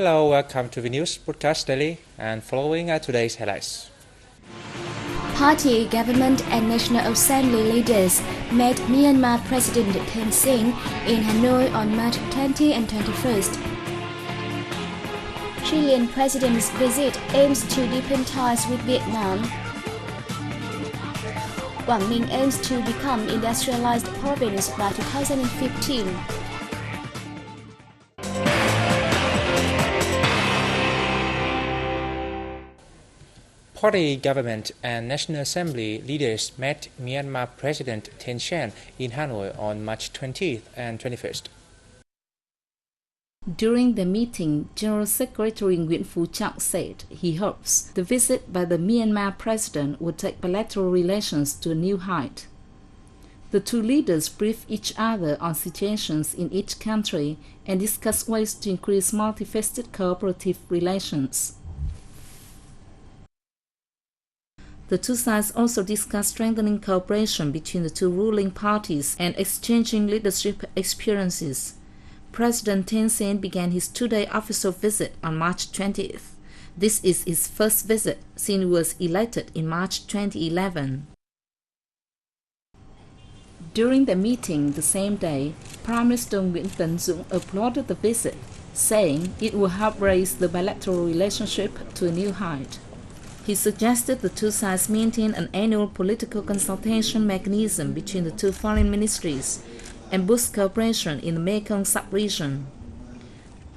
Hello, welcome to the News Broadcast Daily, and following are today's highlights. Party, government and National Assembly leaders met Myanmar President Thein Sein in Hanoi on March 20 and 21st. TRUYnh President's visit aims to deepen ties with Vietnam. Quảng Ninh aims to become industrialized province by 2015. Party, government and National Assembly leaders met Myanmar President Thein Sein in Hanoi on March 20th and 21st. During the meeting, General Secretary Nguyễn Phú Trọng said he hopes the visit by the Myanmar president would take bilateral relations to a new height. The two leaders briefed each other on situations in each country and discussed ways to increase multifaceted cooperative relations. The two sides also discussed strengthening cooperation between the two ruling parties and exchanging leadership experiences. President Thein Sein began his two-day official visit on March 20th. This is his first visit since he was elected in March 2011. During the meeting the same day, Prime Minister Nguyễn Tấn Dũng applauded the visit, saying it will help raise the bilateral relationship to a new height. He suggested the two sides maintain an annual political consultation mechanism between the two foreign ministries and boost cooperation in the Mekong sub-region.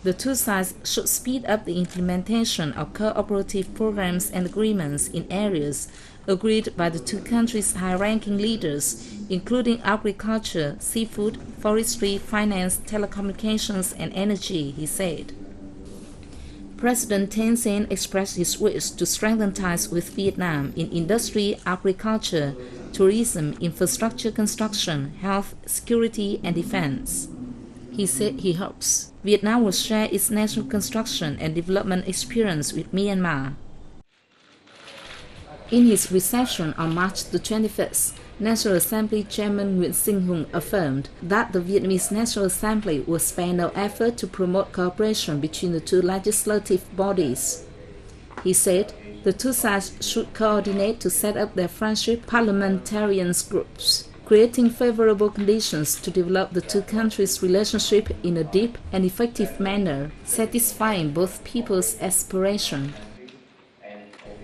The two sides should speed up the implementation of cooperative programs and agreements in areas agreed by the two countries' high-ranking leaders, including agriculture, seafood, forestry, finance, telecommunications, and energy, he said. President Thein Sein expressed his wish to strengthen ties with Vietnam in industry, agriculture, tourism, infrastructure construction, health, security, and defense. He said he hopes Vietnam will share its national construction and development experience with Myanmar. In his reception on March the 25th, National Assembly Chairman Nguyễn Sinh Hùng affirmed that the Vietnamese National Assembly will spare no effort to promote cooperation between the two legislative bodies. He said the two sides should coordinate to set up their friendship parliamentarians groups, creating favorable conditions to develop the two countries' relationship in a deep and effective manner, satisfying both people's aspirations.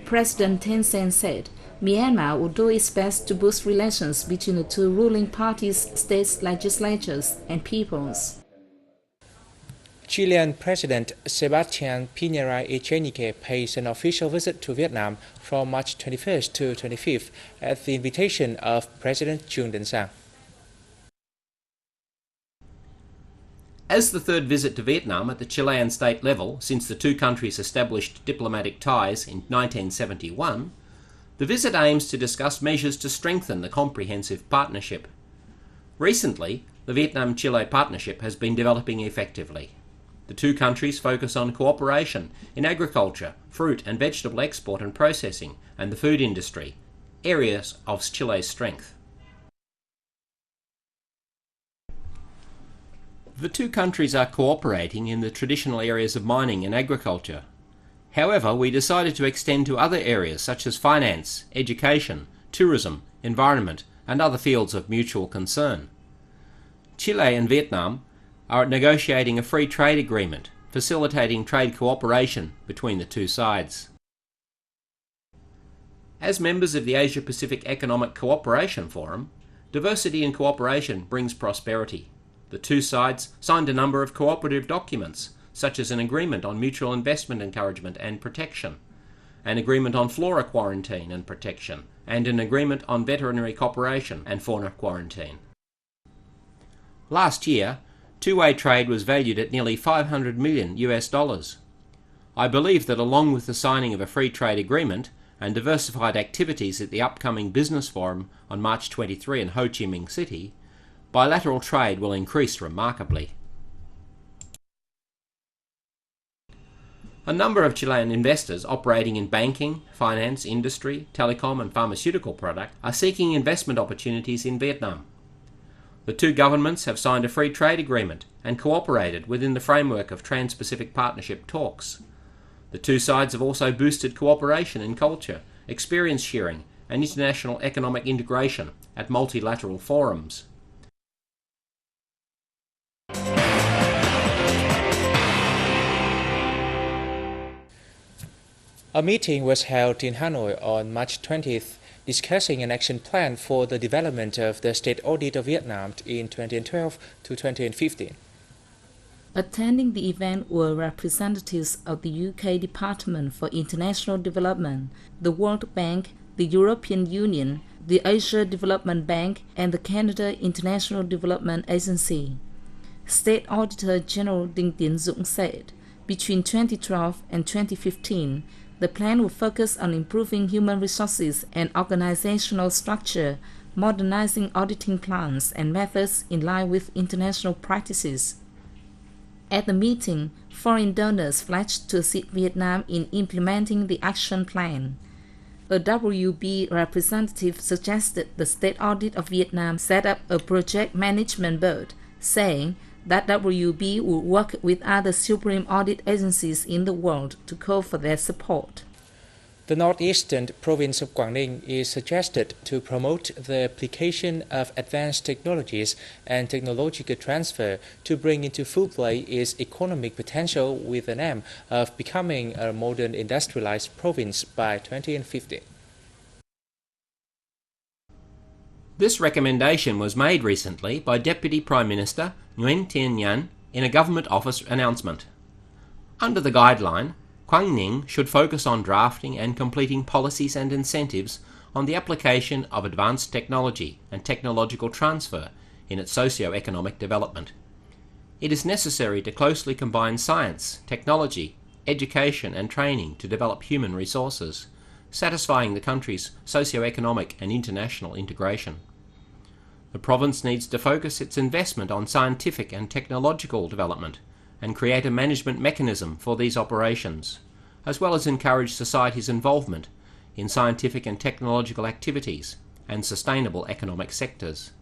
President Thein Sein said Myanmar will do its best to boost relations between the two ruling parties, state legislatures, and peoples. Chilean President Sebastián Piñera Echenique pays an official visit to Vietnam from March 21st to 25th at the invitation of President Trương Đình Sang. As the third visit to Vietnam at the Chilean state level since the two countries established diplomatic ties in 1971, the visit aims to discuss measures to strengthen the comprehensive partnership. Recently, the Vietnam-Chile partnership has been developing effectively. The two countries focus on cooperation in agriculture, fruit and vegetable export and processing, and the food industry, areas of Chile's strength. The two countries are cooperating in the traditional areas of mining and agriculture. However, we decided to extend to other areas such as finance, education, tourism, environment, and other fields of mutual concern. Chile and Vietnam are negotiating a free trade agreement, facilitating trade cooperation between the two sides. As members of the Asia-Pacific Economic Cooperation Forum, diversity and cooperation brings prosperity. The two sides signed a number of cooperative documents, such as an agreement on mutual investment encouragement and protection, an agreement on flora quarantine and protection, and an agreement on veterinary cooperation and fauna quarantine. Last year, two-way trade was valued at nearly $500 million. I believe that along with the signing of a free trade agreement and diversified activities at the upcoming Business Forum on March 23 in Ho Chi Minh City, bilateral trade will increase remarkably. A number of Chilean investors operating in banking, finance, industry, telecom and pharmaceutical products are seeking investment opportunities in Vietnam. The two governments have signed a free trade agreement and cooperated within the framework of Trans-Pacific Partnership talks. The two sides have also boosted cooperation in culture, experience sharing, and international economic integration at multilateral forums. A meeting was held in Hanoi on March 20th, discussing an action plan for the development of the state audit of Vietnam in 2012 to 2015. Attending the event were representatives of the UK Department for International Development, the World Bank, the European Union, the Asia Development Bank, and the Canada International Development Agency. State Auditor General TRUYnh said, between 2012 and 2015, the plan will focus on improving human resources and organizational structure, modernizing auditing plans and methods in line with international practices. At the meeting, foreign donors pledged to assist Vietnam in implementing the action plan. A WB representative suggested the State Audit of Vietnam set up a project management board, saying that WB will work with other supreme audit agencies in the world to call for their support. The northeastern province of Quảng Ninh is suggested to promote the application of advanced technologies and technological transfer to bring into full play its economic potential with an aim of becoming a modern industrialized province by 2050. This recommendation was made recently by Deputy Prime Minister TRUYnh in a government office announcement. Under the guideline, Quảng Ninh should focus on drafting and completing policies and incentives on the application of advanced technology and technological transfer in its socio-economic development. It is necessary to closely combine science, technology, education and training to develop human resources, satisfying the country's socio-economic and international integration. The province needs to focus its investment on scientific and technological development and create a management mechanism for these operations, as well as encourage society's involvement in scientific and technological activities and sustainable economic sectors.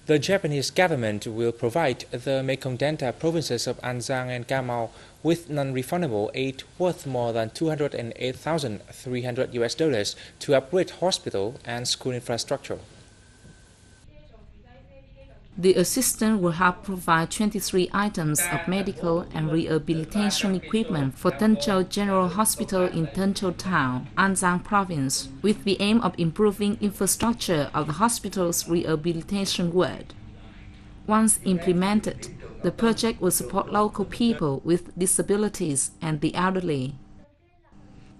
The Japanese government will provide the Mekong Delta provinces of An Giang and Cà Mau with non-refundable aid worth more than $208,300 to upgrade hospital and school infrastructure. The assistance will help provide 23 items of medical and rehabilitation equipment for Tân Châu General Hospital in Tân Châu Town, An Giang Province, with the aim of improving infrastructure of the hospital's rehabilitation work. Once implemented, the project will support local people with disabilities and the elderly.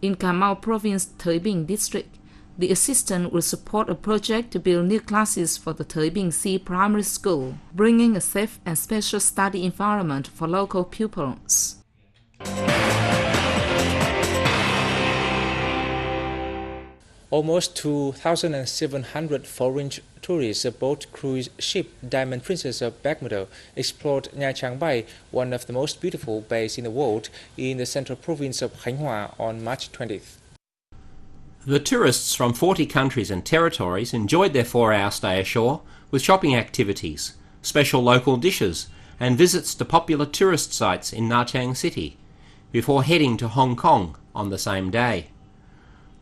In Cà Mau Province, Thới Bình District, the assistant will support a project to build new classes for the Thới Bình C Primary School, bringing a safe and special study environment for local pupils. Almost 2,700 foreign tourists aboard cruise ship Diamond Princess of Bermuda explored Nha Trang Bay, one of the most beautiful bays in the world, in the central province of Khánh Hòa on March 20th. The tourists from 40 countries and territories enjoyed their 4-hour stay ashore with shopping activities, special local dishes and visits to popular tourist sites in Nha Trang City, before heading to Hong Kong on the same day.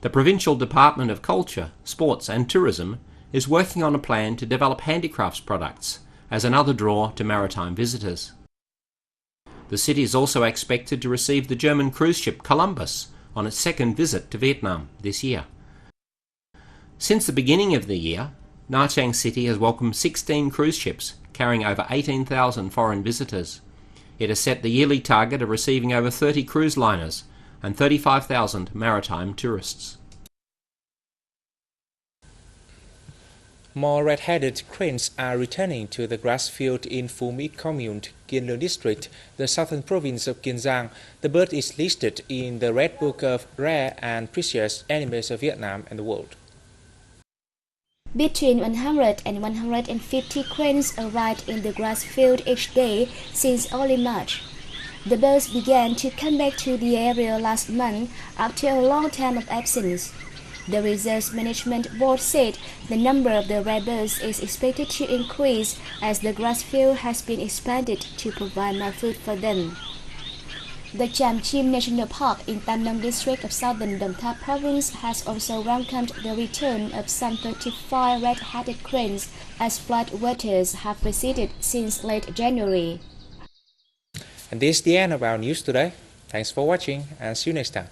The Provincial Department of Culture, Sports and Tourism is working on a plan to develop handicrafts products as another draw to maritime visitors. The city is also expected to receive the German cruise ship Columbus on its second visit to Vietnam this year. Since the beginning of the year, Nha Trang City has welcomed 16 cruise ships carrying over 18,000 foreign visitors. It has set the yearly target of receiving over 30 cruise liners and 35,000 maritime tourists. More red-headed cranes are returning to the grass field in Phú Mỹ Commune, Kiên Lương District, the southern province of Kiên Giang. The bird is listed in the Red Book of Rare and Precious Animals of Vietnam and the world. Between 100 and 150 cranes arrived in the grass field each day since early March. The birds began to come back to the area last month after a long time of absence. The Reserve Management Board said the number of the rebels is expected to increase as the grass field has been expanded to provide more food for them. The Cham Chim National Park in Tam Nông district of southern Đồng Tháp province has also welcomed the return of some 35 red-headed cranes as flood waters have receded since late January. And this is the end of our news today. Thanks for watching and see you next time.